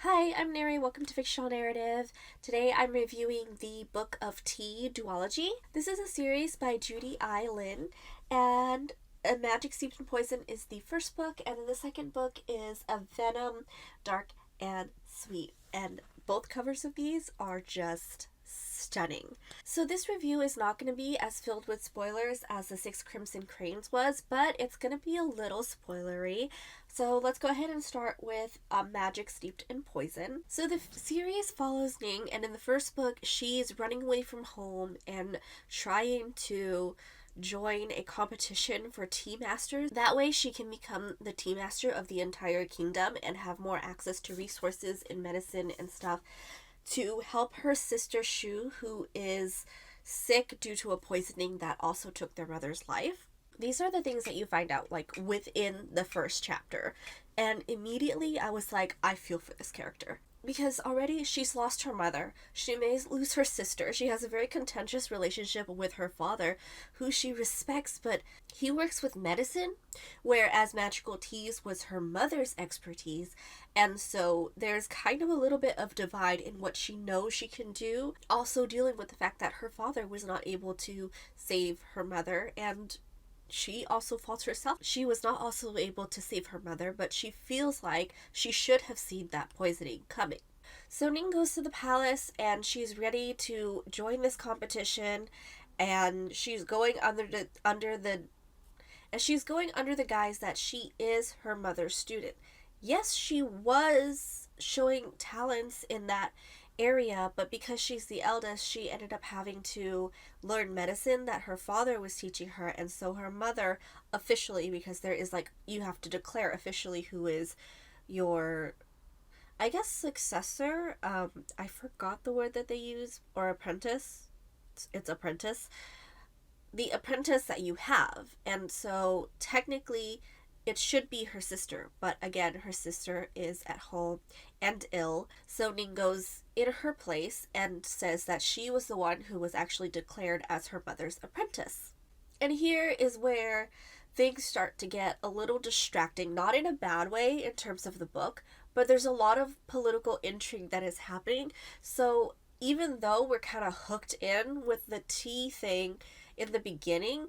Hi, I'm Neri. Welcome to Fictional Narrative. Today I'm reviewing the Book of Tea Duology. This is a series by Judy Lin, and A Magic Steeped in Poison is the first book, and then the second book is A Venom, Dark and Sweet. And both covers of these are just stunning. So this review is not going to be as filled with spoilers as the Six Crimson Cranes was, but it's going to be a little spoilery. So let's go ahead and start with Magic Steeped in Poison. So the series follows Ning, and in the first book, she's running away from home and trying to join a competition for tea masters. That way she can become the tea master of the entire kingdom and have more access to resources and medicine and stuff to help her sister Shu, who is sick due to a poisoning that also took their mother's life. These are the things that you find out like within the first chapter. And immediately I was like, I feel for this character. Because already she's lost her mother. She may lose her sister. She has a very contentious relationship with her father, who she respects, but he works with medicine, whereas magical teas was her mother's expertise. And so there's kind of a little bit of divide in what she knows she can do. Also dealing with the fact that her father was not able to save her mother, and she also faults herself. She was not also able to save her mother, but she feels like she should have seen that poisoning coming. So Ning goes to the palace and she's ready to join this competition, and she's going under the guise that she is her mother's student. Yes, she was showing talents in that area, but because she's the eldest, she ended up having to learn medicine that her father was teaching her, and so her mother officially, because there is like, you have to declare officially who is your, I guess, successor. I forgot the word that they use, or apprentice. It's apprentice. The apprentice that you have, and so technically it should be her sister, but again, her sister is at home and ill, so Ning goes in her place and says that she was the one who was actually declared as her mother's apprentice. And here is where things start to get a little distracting, not in a bad way in terms of the book, but there's a lot of political intrigue that is happening. So even though we're kind of hooked in with the tea thing in the beginning,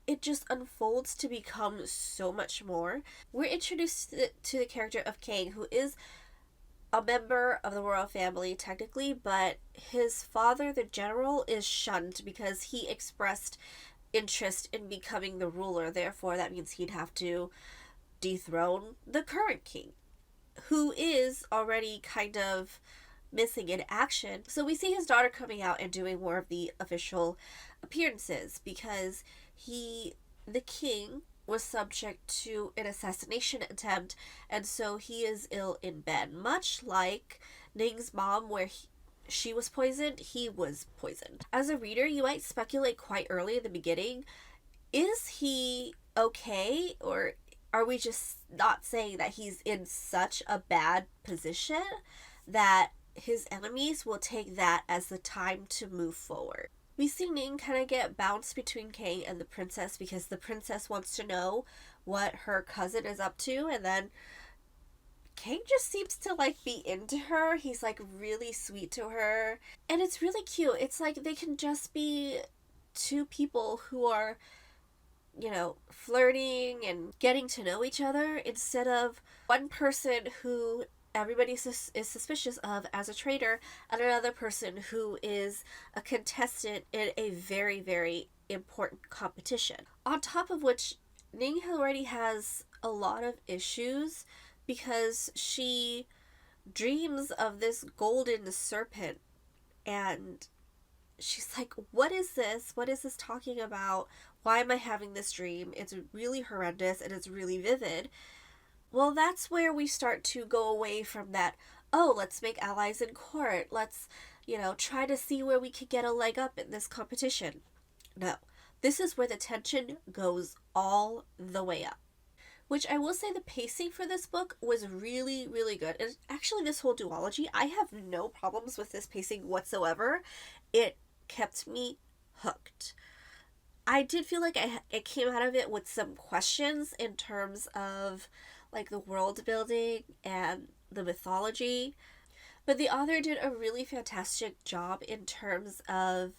it just unfolds to become so much more. We're introduced to the character of Kang, who is a member of the royal family technically, but his father, the general, is shunned because he expressed interest in becoming the ruler. Therefore, that means he'd have to dethrone the current king, who is already kind of missing in action. So we see his daughter coming out and doing more of the official appearances because the king, was subject to an assassination attempt, and so he is ill in bed. Much like Ning's mom, where she was poisoned, he was poisoned. As a reader, you might speculate quite early in the beginning, is he okay, or are we just not saying that he's in such a bad position that his enemies will take that as the time to move forward? We see Ning kind of get bounced between Kang and the princess because the princess wants to know what her cousin is up to, and then Kang just seems to like be into her. He's like really sweet to her, and it's really cute. It's like they can just be two people who are, flirting and getting to know each other, instead of one person who everybody is suspicious of as a traitor, and another person who is a contestant in a very, very important competition. On top of which, Ning already has a lot of issues because she dreams of this golden serpent, and she's like, what is this? What is this talking about? Why am I having this dream? It's really horrendous and it's really vivid. Well, that's where we start to go away from that, oh, let's make allies in court. Let's, try to see where we could get a leg up in this competition. No. This is where the tension goes all the way up. Which I will say, the pacing for this book was really, really good. And actually, this whole duology, I have no problems with this pacing whatsoever. It kept me hooked. I did feel like I came out of it with some questions in terms of like the world building and the mythology. But the author did a really fantastic job in terms of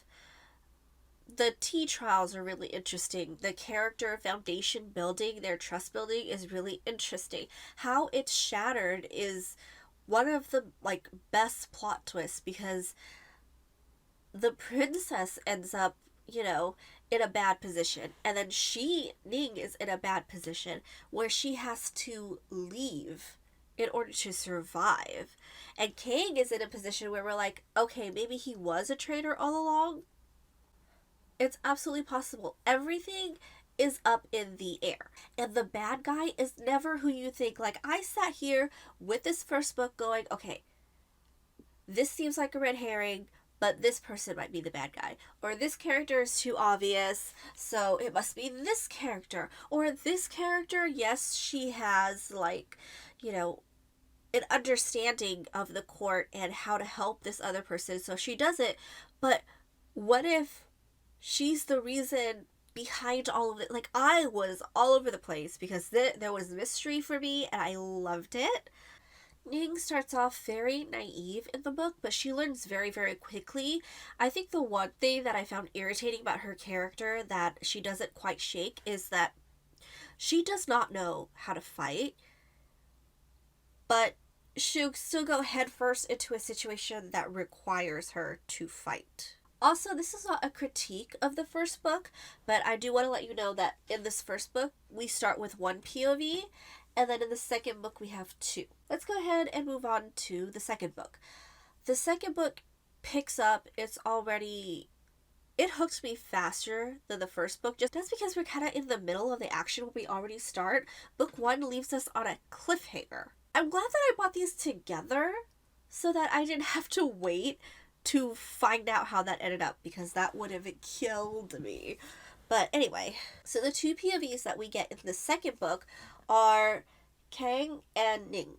the tea trials are really interesting. The character foundation building, their trust building is really interesting. How it's shattered is one of the like best plot twists because the princess ends up, in a bad position. And then Ning, is in a bad position where she has to leave in order to survive. And Kang is in a position where we're like, okay, maybe he was a traitor all along. It's absolutely possible. Everything is up in the air. And the bad guy is never who you think. Like, I sat here with this first book going, okay, this seems like a red herring, but this person might be the bad guy. Or this character is too obvious, so it must be this character. Or this character, yes, she has, like, an understanding of the court and how to help this other person, so she does it. But what if she's the reason behind all of it? Like, I was all over the place because there was mystery for me and I loved it. Ning starts off very naive in the book, but she learns very, very quickly. I think the one thing that I found irritating about her character that she doesn't quite shake is that she does not know how to fight, but she'll still go headfirst into a situation that requires her to fight. Also, this is not a critique of the first book, but I do want to let you know that in this first book, we start with one POV, and then in the second book, we have two. Let's go ahead and move on to the second book. The second book picks up, it hooked me faster than the first book, just because we're kind of in the middle of the action when we already start. Book one leaves us on a cliffhanger. I'm glad that I bought these together so that I didn't have to wait to find out how that ended up, because that would have killed me. But anyway, so the two POVs that we get in the second book are Kang and Ning.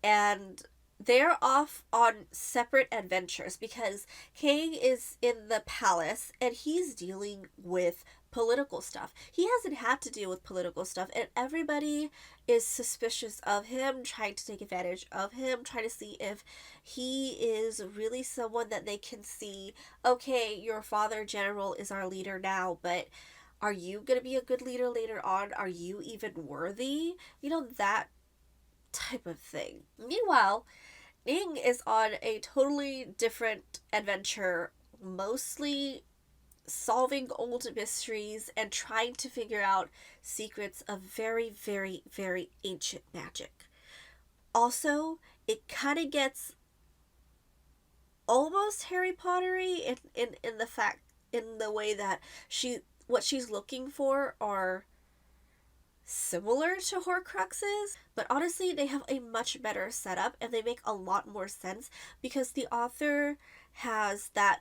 And they're off on separate adventures because Kang is in the palace and he's dealing with political stuff. He hasn't had to deal with political stuff, and everybody is suspicious of him, trying to take advantage of him, trying to see if he is really someone that they can see, okay, your father general is our leader now, but are you going to be a good leader later on? Are you even worthy? That type of thing. Meanwhile, Ning is on a totally different adventure, mostly solving old mysteries and trying to figure out secrets of very, very, very ancient magic. Also, it kind of gets almost Harry Pottery in the way that what she's looking for are similar to Horcruxes, but honestly they have a much better setup and they make a lot more sense because the author has that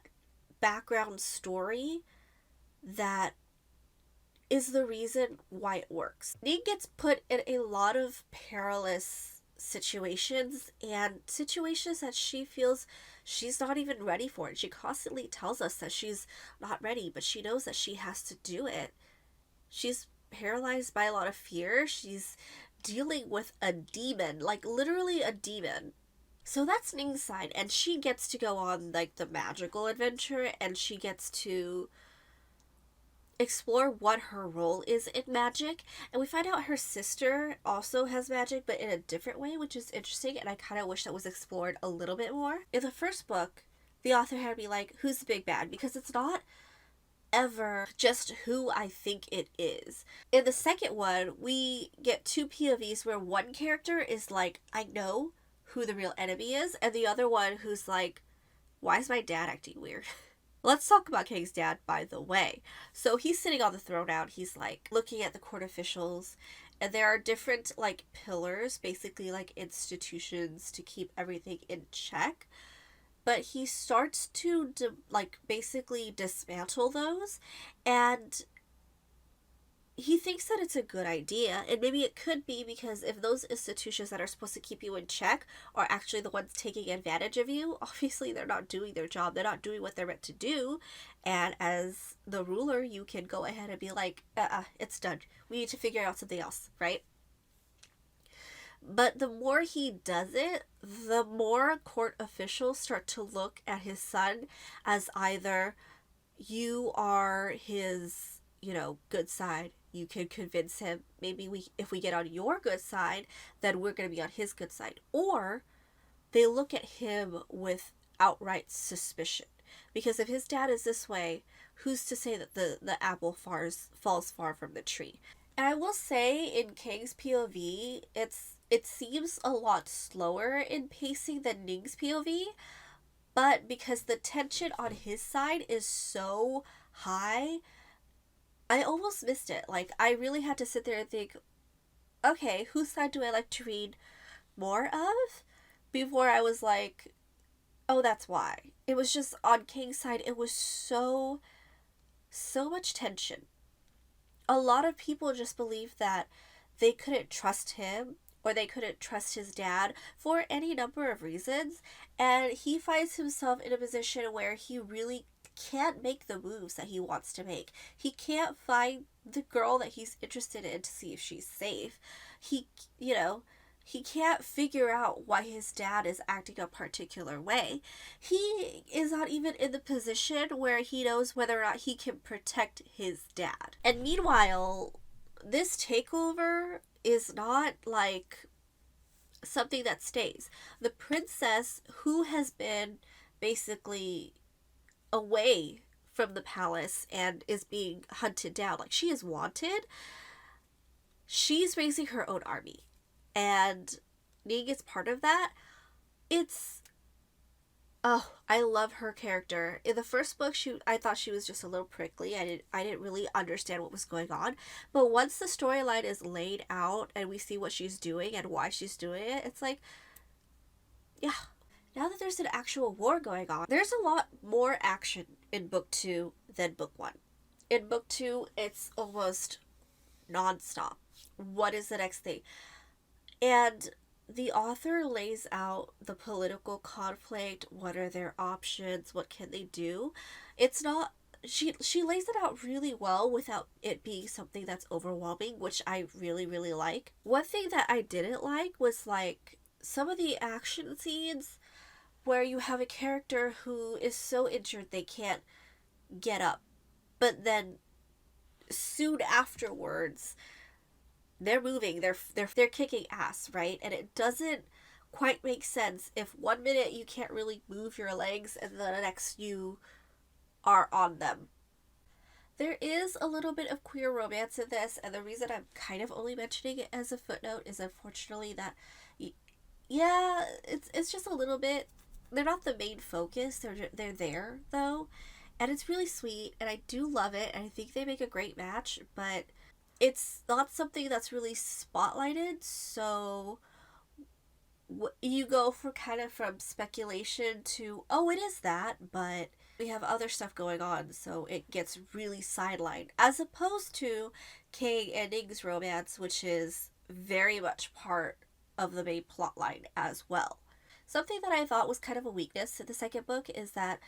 background story that is the reason why it works. Ning gets put in a lot of perilous situations and situations that she feels she's not even ready for. And she constantly tells us that she's not ready, but she knows that she has to do it. She's paralyzed by a lot of fear. She's dealing with a demon, like literally a demon. So that's Ning's side, and she gets to go on like the magical adventure, and she gets to explore what her role is in magic. And we find out her sister also has magic, but in a different way, which is interesting, and I kind of wish that was explored a little bit more. In the first book, the author had me like, who's the big bad? Because it's not ever just who I think it is. In the second one, we get two POVs where one character is like, I know who the real enemy is, and the other one who's like, why is my dad acting weird? Let's talk about Kang's dad, by the way. So he's sitting on the throne now, and he's like looking at the court officials, and there are different like pillars, basically like institutions to keep everything in check. But he starts to basically dismantle those, and he thinks that it's a good idea, and maybe it could be because if those institutions that are supposed to keep you in check are actually the ones taking advantage of you, obviously they're not doing their job, they're not doing what they're meant to do, and as the ruler, you can go ahead and be like, it's done, we need to figure out something else, right? But the more he does it, the more court officials start to look at his son as either you are his, good side. You can convince him, maybe if we get on your good side, then we're going to be on his good side. Or they look at him with outright suspicion. Because if his dad is this way, who's to say that the apple falls far from the tree? And I will say, in Kang's POV, it seems a lot slower in pacing than Ning's POV, but because the tension on his side is so high, I almost missed it. Like, I really had to sit there and think, okay, whose side do I like to read more of? Before I was like, oh, that's why. It was just on Kang's side, it was so much tension. A lot of people just believed that they couldn't trust him or they couldn't trust his dad for any number of reasons. And he finds himself in a position where he really can't make the moves that he wants to make. He can't find the girl that he's interested in to see if she's safe. He, you know, he can't figure out why his dad is acting a particular way. He is not even in the position where he knows whether or not he can protect his dad. And meanwhile, this takeover is not like something that stays. The princess, who has been basically away from the palace and is being hunted down, like she is wanted, she's raising her own army. And Ning is part of that. It's I love her character. In the first book, I thought she was just a little prickly. I didn't really understand what was going on. But once the storyline is laid out and we see what she's doing and why she's doing it, it's like, yeah. Now that there's an actual war going on, there's a lot more action in book 2 than book 1. In book 2, it's almost nonstop. What is the next thing? And the author lays out the political conflict. What are their options? What can they do? It's not, she lays it out really well without it being something that's overwhelming, which I really, really like. One thing that I didn't like was like some of the action scenes where you have a character who is so injured they can't get up, but then soon afterwards they're moving, they're kicking ass, right? And it doesn't quite make sense if 1 minute you can't really move your legs and the next you are on them. There is a little bit of queer romance in this, and the reason I'm kind of only mentioning it as a footnote is unfortunately that, yeah, it's just a little bit. They're not the main focus. They're there though, and it's really sweet, and I do love it, and I think they make a great match, but it's not something that's really spotlighted, so you go for kind of from speculation to, oh, it is that, but we have other stuff going on, so it gets really sidelined, as opposed to Kang and Ning's romance, which is very much part of the main plotline as well. Something that I thought was kind of a weakness in the second book is that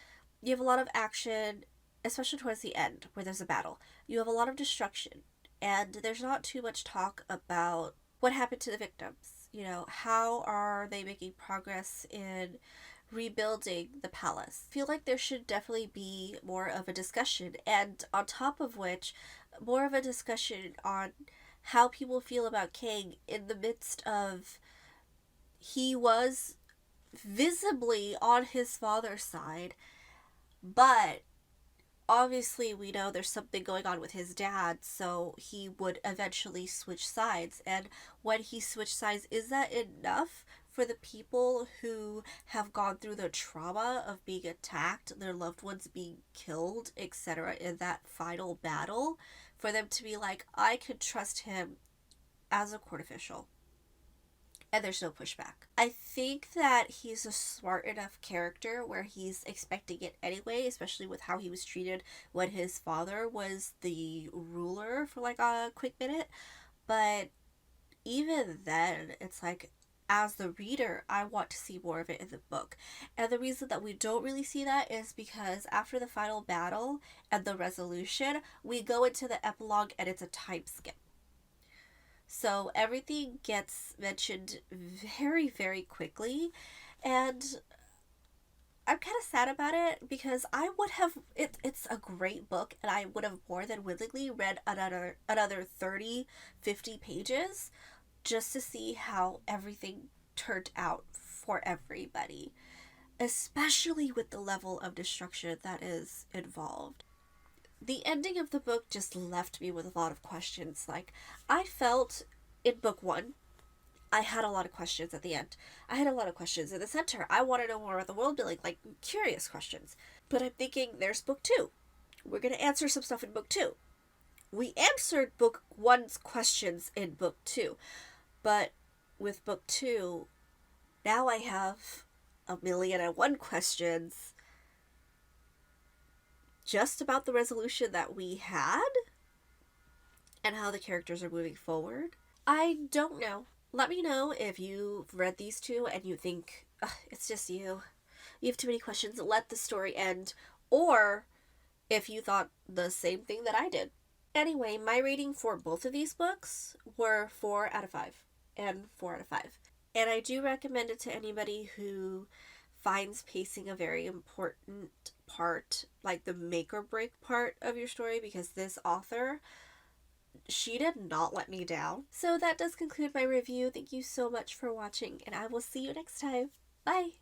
you have a lot of action, especially towards the end, where there's a battle. You have a lot of destruction, and there's not too much talk about what happened to the victims. How are they making progress in rebuilding the palace? I feel like there should definitely be more of a discussion, and on top of which, more of a discussion on how people feel about Kang in the midst of he was visibly on his father's side, but obviously we know there's something going on with his dad, so he would eventually switch sides. And when he switched sides, is that enough for the people who have gone through the trauma of being attacked, their loved ones being killed, etc., in that final battle, for them to be like, I could trust him as a court official? And there's no pushback. I think that he's a smart enough character where he's expecting it anyway, especially with how he was treated when his father was the ruler for like a quick minute. But even then, it's like, as the reader, I want to see more of it in the book. And the reason that we don't really see that is because after the final battle and the resolution, we go into the epilogue and it's a time skip. So everything gets mentioned very, very quickly. And I'm kind of sad about it because I would have it's a great book and I would have more than willingly read another 30, 50 pages just to see how everything turned out for everybody, especially with the level of destruction that is involved. The ending of the book just left me with a lot of questions. Like, I felt in book 1 I had a lot of questions at the end. I had a lot of questions in the center. I want to know more about the world building, like curious questions. But I'm thinking, there's book 2. We're going to answer some stuff in book 2. We answered book 1's questions in book 2. But with book 2, now I have 1,000,001 questions just about the resolution that we had and how the characters are moving forward. I don't know. Let me know if you've read these two and you think, it's just you. You have too many questions. Let the story end. Or if you thought the same thing that I did. Anyway, my rating for both of these books were 4 out of 5 and 4 out of 5. And I do recommend it to anybody who finds pacing a very important part, like the make or break part of your story, because this author, she did not let me down. So that does conclude my review. Thank you so much for watching, and I will see you next time. Bye!